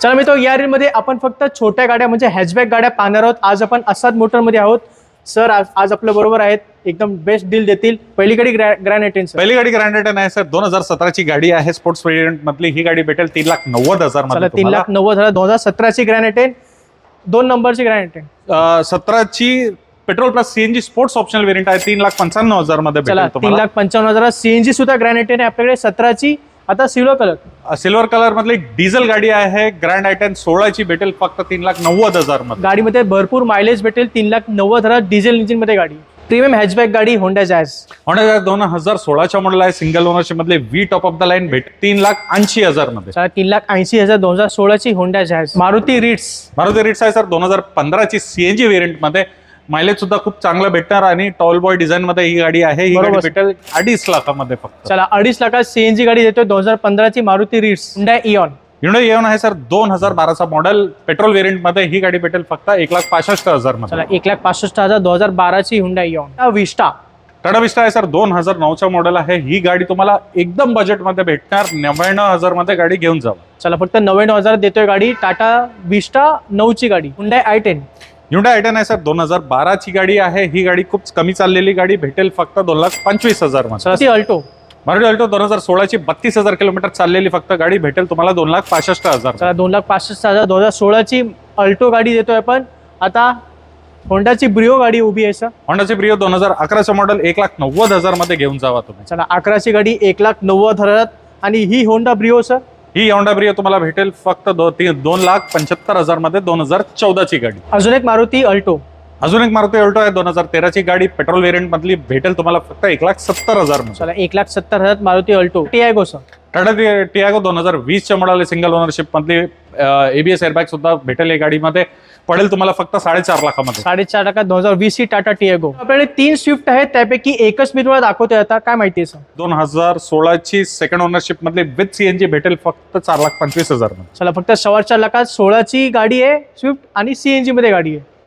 चला मी तो या रीलमध्ये आपण फक्त छोट्या गाड्या म्हणजे हॅचबॅक गाड्या पाहणार आहोत। आज आपण असाद मोटरमध्ये आहोत। सर आज आपल्या बरोबर आहेत, एकदम बेस्ट डील देतील। पहिली गाडी ग्रँड आयटेन सर। पहिली गाडी ग्रँड आयटेन आहे सर, 2017 ची गाडी आहे, स्पोर्ट्स व्हेरियंट मधली ही गाडी भेटेल 3,90,000 मध्ये। 3,90,000 2017 ची ग्रँड आयटेन, 2 नंबरची ग्रँड आयटेन। 17 ची petrol plus CNG sports optional variant आहे, 3,95,000 मध्ये भेटेल तुम्हाला। 3,95,000 सीएनजी सुद्धा ग्रँड आयटेन आहे आपल्याकडे। 17 ची आता सिल्वर कलर मधली डिझेल गाडी आहे। ग्रँड आयटेन 16 ची भेटेल फक्त 3,90,000 मध्ये। गाडीमध्ये भरपूर मायलेज भेटेल। 3,90,000 डिझेल इंजिन मध्ये गाडी, प्रीमियम हॅचबॅक गाडी, होंडा जॅझ। 2016 च्या मॉडेल आहे, सिंगल ओनरशिप मधले V top of the line भेट 3,80,000 मध्ये। 3,80,000 2016 ची होंडा जॅझ। मारुती रिट्स आहे सर, 2015 ची सीएनजी व्हेरियंट मध्ये, मायलेज सुद्धा खूप चांगलं भेटणार आणि टॉल बॉय डिझाईन मध्ये ही गाडी आहे। ही गाडी भेटेल 2.5 लाखामध्ये फक्त। चला 2.5 लाखात सीएनजी गाडी देतोय 2015 ची मारुती रिट्स। Hyundai Eon आहे सर, 2012 चा मॉडेल, पेट्रोल व्हेरियंट मध्ये ही गाडी भेटेल फक्त 1,65,000 मध्ये। चला 1,65,000 2012 ची Hyundai Eon। विस्टा, टाटा विस्टा आहे सर, 2009 चा मॉडेल आहे। ही गाडी तुम्हाला एकदम बजेट मध्ये भेटणार, 99,000 मध्ये गाडी घेऊन जावा। चला फक्त 99,000 देतोय गाडी। टाटा विस्टा 9 ची गाडी। Hyundai i10 आहे सर, 2012 ची गाडी आहे। ही गाडी खूप कमी चाललेली गाडी भेटेल फक्त 2,25,000 मध्ये। अल्टो, मारुती अल्टो 2016 ची 32,000 किलोमीटर चाललेली फक्त गाडी भेटेल तुम्हाला 2,65,000। चला 2,65,000 2016 ची अल्टो गाडी देतोय आपण। आता होंडाची ब्रिओ गाडी उभी आहे सर। होंडाची ब्रिओ 2011 चा मॉडेल 1,90,000 मध्ये घेऊन जावा तुम्ही। चला 11 ची गाडी 1,90,000 आणि ही होंडा ब्रिओ सर। ही होंडा ब्रिओ तुम्हाला भेटेल फक्त 2,75,000 मध्ये, 2014 ची गाडी। अजून एक मारुती अल्टो आहे, 2013 ची गाडी, पेट्रोल व्हेरियंट मधली, भेटेल तुम्हाला फक्त 1,70,000 मध्ये। चला 1,70,000 Maruti Alto. Tiago sir, Tata Tiago 2020 च्या मॉडेल, सिंगल ओनरशिप मधली, एबीएस एअरबॅग सुद्धा भेटेल। या गाडीमध्ये पडेल तुम्हाला फक्त 4.5 लाखामध्ये। 4.5 लाखात 2020 ची टाटा टियागो। आपल्याकडे 3 स्विफ्ट आहेत, त्यापैकी एकच मी तुम्हाला दाखवतोय। आता काय माहितीये सर? 2016 ची सेकंड ओनरशिप मधली विथ सीएनजी भेटेल फक्त 4,25,000 मध्ये। चला फक्त 4.25 लाखात 16 ची गाडी आहे स्विफ्ट आणि सीएनजी मध्ये गाडी आहे।